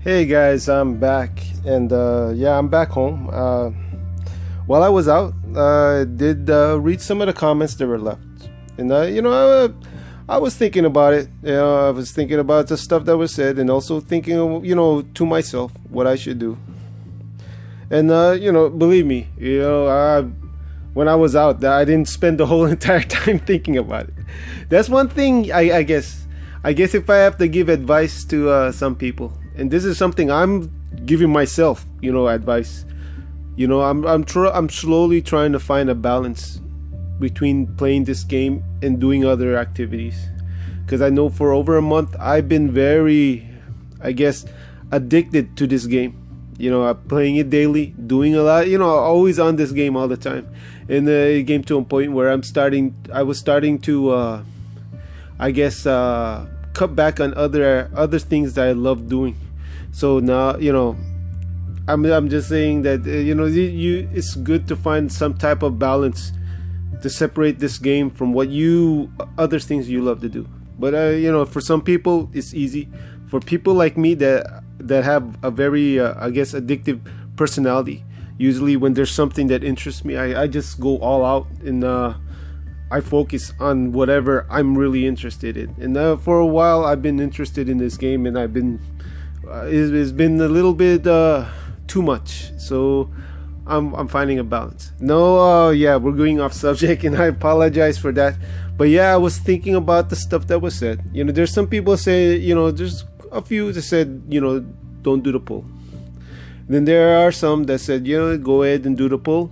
Hey guys, I'm back, and yeah, I'm back home. While I was out, I did read some of the comments that were left, and I was thinking about it. I was thinking about the stuff that was said, and also thinking, to myself what I should do. And believe me, when I was out, I didn't spend the whole entire time thinking about it. That's one thing I guess. I guess if I have to give advice to some people, and this is something I'm giving myself, advice. I'm slowly trying to find a balance between playing this game and doing other activities, because I know for over a month I've been very, I guess, addicted to this game. I'm playing it daily, doing a lot. Always on this game all the time, and it came to a point where I was starting to, I guess, cut back on other things that I love doing. So now, I'm just saying that it's good to find some type of balance to separate this game from other things you love to do. But for some people it's easy. For people like me that have a very I guess addictive personality, usually when there's something that interests me, I just go all out, and I focus on whatever I'm really interested in. And for a while I've been interested in this game, and I've been it's been a little bit too much. So I'm finding a balance. No, yeah, we're going off subject, and I apologize for that. But yeah, I was thinking about the stuff that was said. There's some people say, there's a few that said, don't do the pull. Then there are some that said, go ahead and do the pull.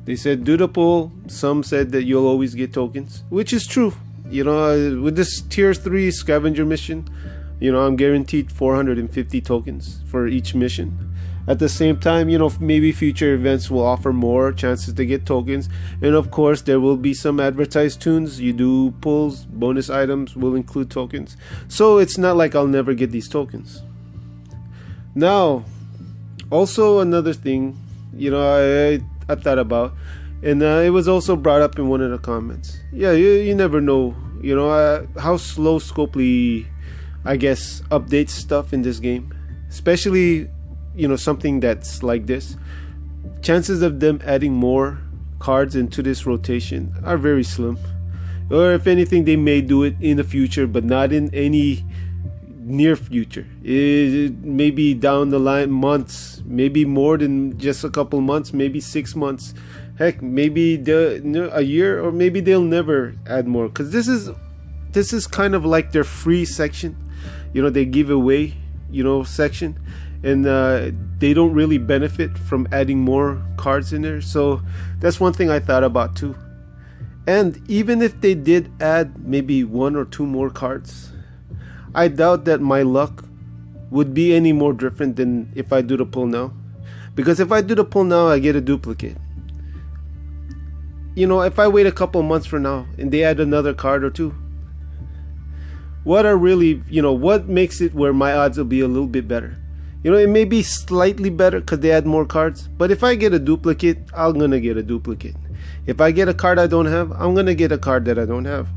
They said do the pull. Some said that you'll always get tokens, which is true. With this tier 3 scavenger mission, I'm guaranteed 450 tokens for each mission. At the same time, maybe future events will offer more chances to get tokens, and of course there will be some advertised tunes. You do pulls, bonus items will include tokens, so it's not like I'll never get these tokens. Now, also another thing, I thought about, and it was also brought up in one of the comments. Yeah, you never know, how slow Scopely, I guess, updates stuff in this game, especially something that's like this. Chances of them adding more cards into this rotation are very slim, or if anything they may do it in the future, but not in any near future. Maybe down the line, months, maybe more than just a couple months, maybe 6 months, heck, maybe a year, or maybe they'll never add more, because this is kind of like their free section. They give away section, and they don't really benefit from adding more cards in there. So that's one thing I thought about too. And even if they did add maybe 1 or 2 more cards, I doubt that my luck would be any more different than if I do the pull now. Because if I do the pull now, I get a duplicate. If I wait a couple months from now and they add another card or 2, what makes it where my odds will be a little bit better? It may be slightly better because they add more cards, but if I get a duplicate, I'm gonna get a duplicate. If I get a card I don't have, I'm gonna get a card that I don't have.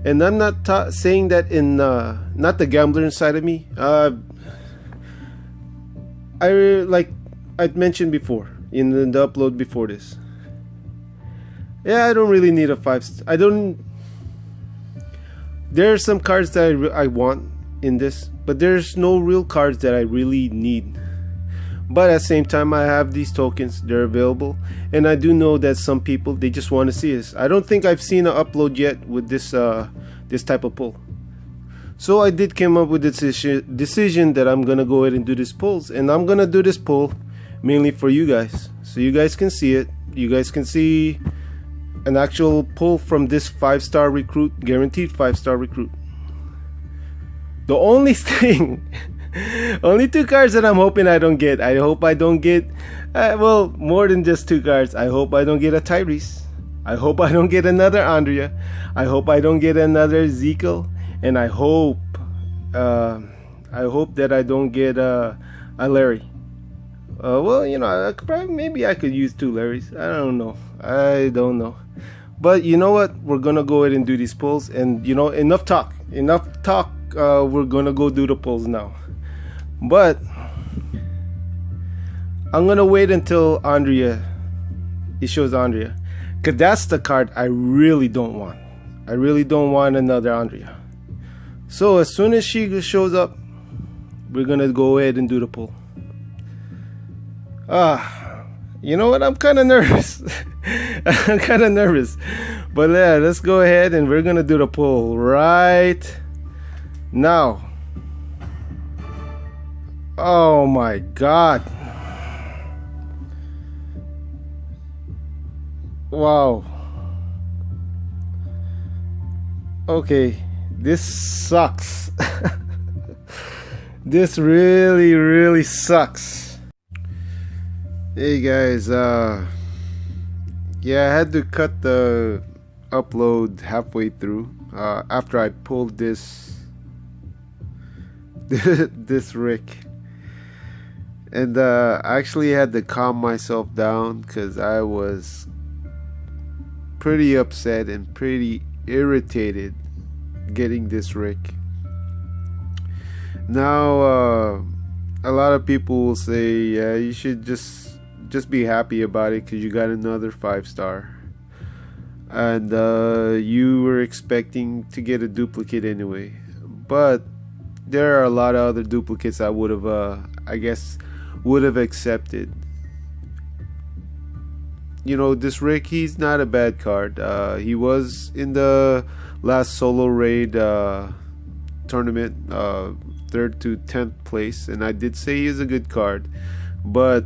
And I'm not saying that in not the gambler inside of me. Like I mentioned before in the upload before this. Yeah, I don't really need a 5. There are some cards that I want in this, but there's no real cards that I really need. But at the same time, I have these tokens, they're available, and I do know that some people, they just want to see this. I don't think I've seen an upload yet with this this type of pull. So I did come up with this decision that I'm gonna go ahead and do these pulls, and I'm gonna do this pull mainly for you guys, so you guys can see it. You guys can see an actual pull from this 5-star recruit, guaranteed 5-star recruit. The only thing, only 2 cards that I'm hoping I don't get. I hope I don't get, more than just 2 cards. I hope I don't get a Tyrese. I hope I don't get another Andrea. I hope I don't get another Ezekiel. And I hope that I don't get a Larry. Maybe I could use 2 Larrys. I don't know. But you know what? We're gonna go ahead and do these pulls, and enough talk. We're gonna go do the pulls now. But I'm gonna wait until Andrea, it shows Andrea, cause that's the card I really don't want. I really don't want another Andrea. So as soon as she shows up, we're gonna go ahead and do the pull. You know what? I'm kind of nervous. I'm kind of nervous. But yeah, let's go ahead and we're gonna do the pull right now. Oh my God. Wow. Okay, this sucks. This really sucks. Hey guys, yeah, I had to cut the upload halfway through after I pulled this this Rick, and I actually had to calm myself down because I was pretty upset and pretty irritated getting this Rick. Now a lot of people will say, yeah, you should just be happy about it because you got another 5-star, and you were expecting to get a duplicate anyway. But there are a lot of other duplicates I would have I guess would have accepted. You know, this Rick, he's not a bad card. He was in the last solo raid tournament, 3rd to 10th place, and I did say he is a good card. But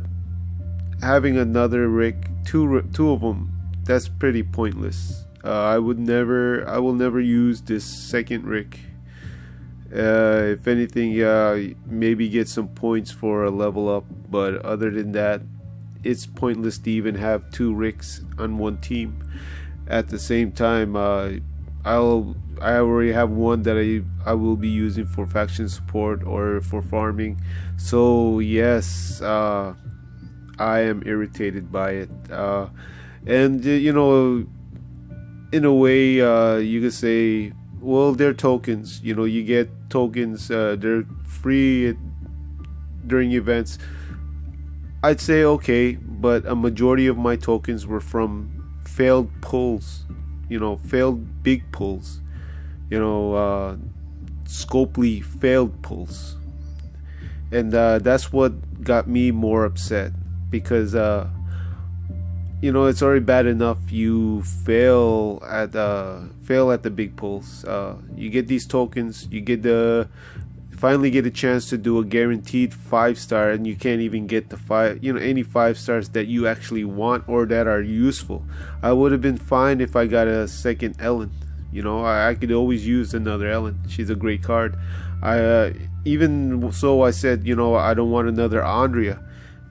having another Rick, two of them, that's pretty pointless. I will never use this second Rick. If anything, maybe get some points for a level up, but other than that, it's pointless to even have 2 Ricks on one team. At the same time, I already have one that I will be using for faction support or for farming. So yes, I am irritated by it, and you know, in a way, you could say, well, they're tokens. You know, you get tokens, they're free during events. I'd say okay, but a majority of my tokens were from failed pulls, you know, failed big pulls, you know, Scopely failed pulls, and that's what got me more upset, because you know, it's already bad enough you fail at the big pulls. You get these tokens, you get finally get a chance to do a guaranteed 5-star, and you can't even get the any 5-stars that you actually want or that are useful. I would have been fine if I got a second Ellen. You know, I could always use another Ellen. She's a great card. Even so, I said, you know, I don't want another Andrea.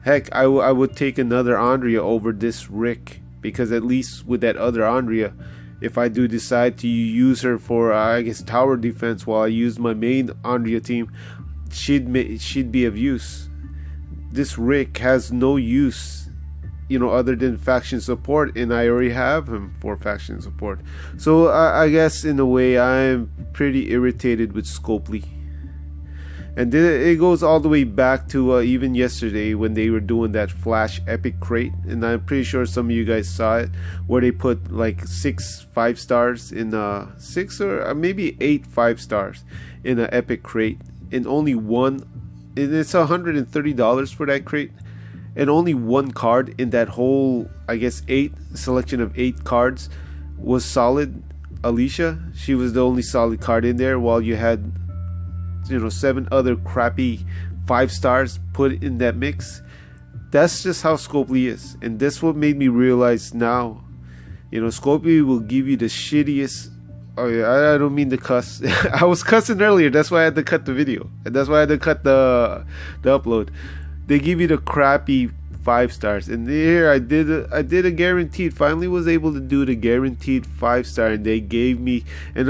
Heck, I would take another Andrea over this Rick, because at least with that other Andrea, if I do decide to use her for I guess tower defense while I use my main Andrea team, she'd be of use. This Rick has no use, you know, other than faction support, and I already have him for faction support. So I guess in a way I'm pretty irritated with Scopely. And it goes all the way back to even yesterday when they were doing that flash epic crate, and I'm pretty sure some of you guys saw it, where they put like 6 5-stars in 6 or maybe 8 5-stars in an epic crate, and only one, and it's $130 for that crate, and only one card in that whole, I guess, selection of 8 cards was solid. Alicia, she was the only solid card in there, while you had, you know, 7 other crappy 5-stars put in that mix. That's just how Scopely is, and that's what made me realize now, you know, Scopely will give you the shittiest. Oh yeah, I don't mean to cuss. I was cussing earlier, that's why I had to cut the video, and that's why I had to cut the upload. They give you the crappy 5-stars, and here I did a guaranteed, finally was able to do the guaranteed 5-star, and they gave me, and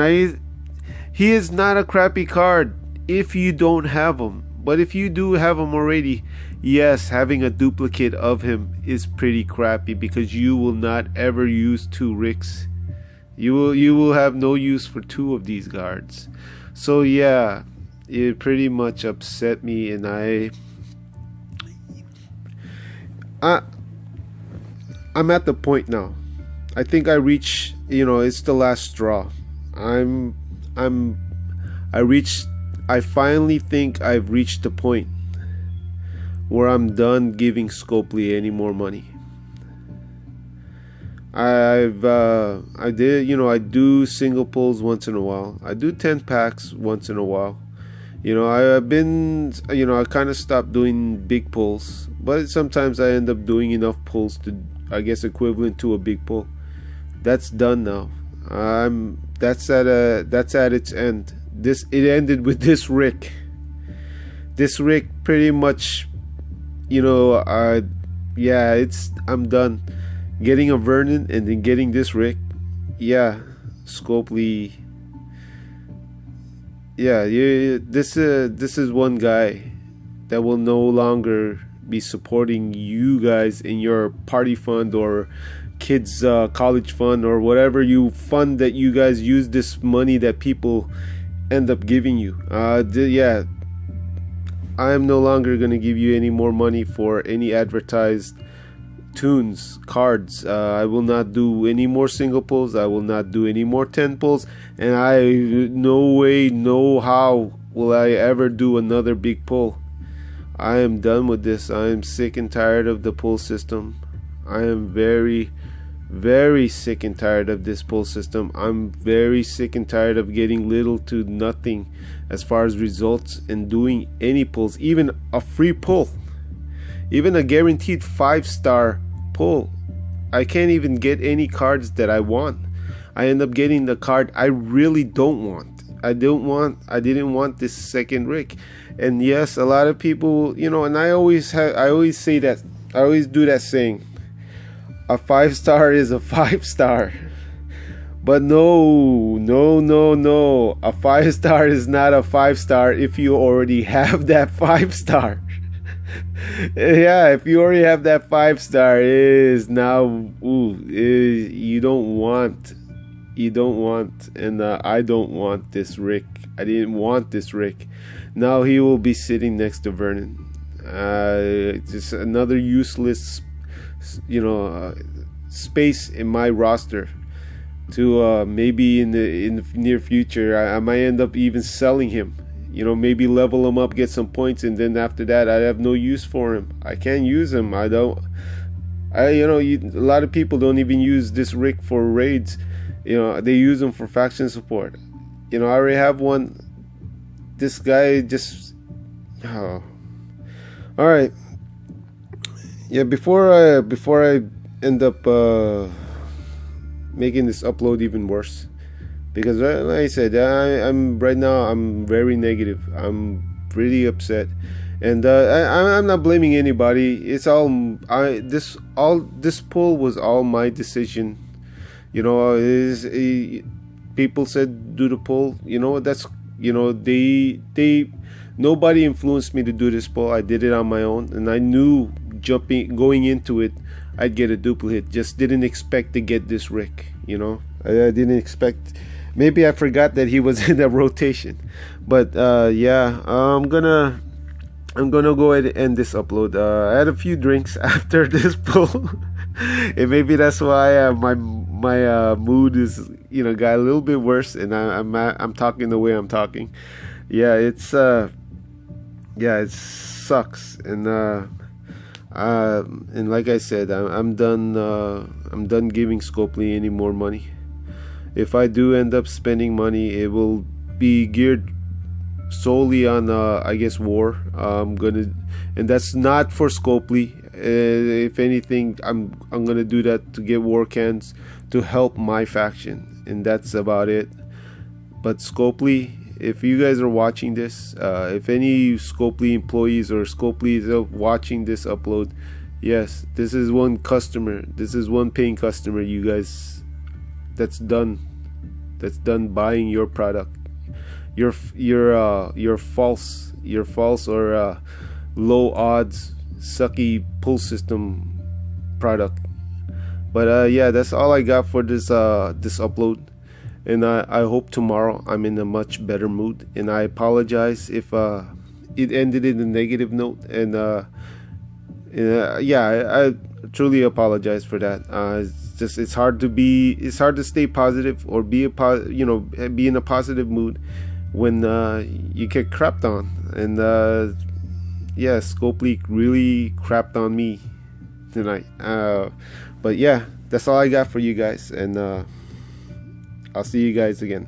he is not a crappy card if you don't have him. But if you do have him already, yes, having a duplicate of him is pretty crappy, because you will not ever use 2 Ricks. You will have no use for 2 of these guards. So yeah, it pretty much upset me, and I I'm at the point now. I think I reach, it's the last straw. I'm I reached I finally think I've reached the point where I'm done giving Scopely any more money. I do single pulls once in a while. I do 10 packs once in a while. I've been, I kind of stopped doing big pulls, but sometimes I end up doing enough pulls to, I guess, equivalent to a big pull. That's done now. That's at its end. It ended with this Rick. This Rick pretty much, I'm done. Getting a Vernon and then getting this Rick, Scopely. This is one guy that will no longer be supporting you guys in your party fund or kids college fund or whatever fund that you guys use this money that people end up giving you. I am no longer gonna give you any more money for any advertised tunes, cards. I will not do any more single pulls. I will not do any more 10 pulls, and no way, no how will I ever do another big pull. I am done with this. I am sick and tired of the pull system. I am very, very sick and tired of this pull system. I'm very sick and tired of getting little to nothing as far as results and doing any pulls, even a free pull. Even a guaranteed 5-star pull, I can't even get any cards that I want. I end up getting the card I really don't want. I didn't want this second Rick. And yes, a lot of people, and I always say that. I always do that saying. A 5-star is a 5-star. But no. A 5-star is not a 5-star if you already have that 5-star. If you already have that 5-star, is now you don't want, and I don't want this Rick. I didn't want this Rick. Now he will be sitting next to Vernon. Just another useless, space in my roster. To maybe in the near future, I might end up even selling him. Maybe level him up, get some points, and then after that, I have no use for him. I can't use him. A lot of people don't even use this Rick for raids. They use him for faction support. I already have one. This guy just, all right. Yeah, before I end up making this upload even worse. Because like I said, I'm right now, I'm very negative. I'm pretty upset, and I'm not blaming anybody. It's all this pull was all my decision. People said do the pull. That's nobody influenced me to do this pull. I did it on my own, and I knew going into it, I'd get a duplicate. Just didn't expect to get this Rick. I didn't expect. Maybe I forgot that he was in the rotation, but I'm gonna go ahead and end this upload. I had a few drinks after this pull, and maybe that's why my mood is got a little bit worse, and I'm talking the way I'm talking. It sucks, and like I said, I'm done. I'm done giving Scopely any more money. If I do end up spending money, it will be geared solely on, I guess, war. And that's not for Scopely. If anything, I'm gonna do that to get war cans to help my faction, and that's about it. But Scopely, if you guys are watching this, if any Scopely employees or Scopely are watching this upload, yes, this is one customer. This is one paying customer. You guys. That's done buying your product, your false or low odds sucky pull system product. But that's all I got for this upload, and I hope tomorrow I'm in a much better mood. And I apologize if it ended in a negative note. And yeah, I truly apologize for that. It's hard to stay positive or be be in a positive mood when you get crapped on. And yeah, Scope Leak really crapped on me tonight. But yeah, that's all I got for you guys, and I'll see you guys again.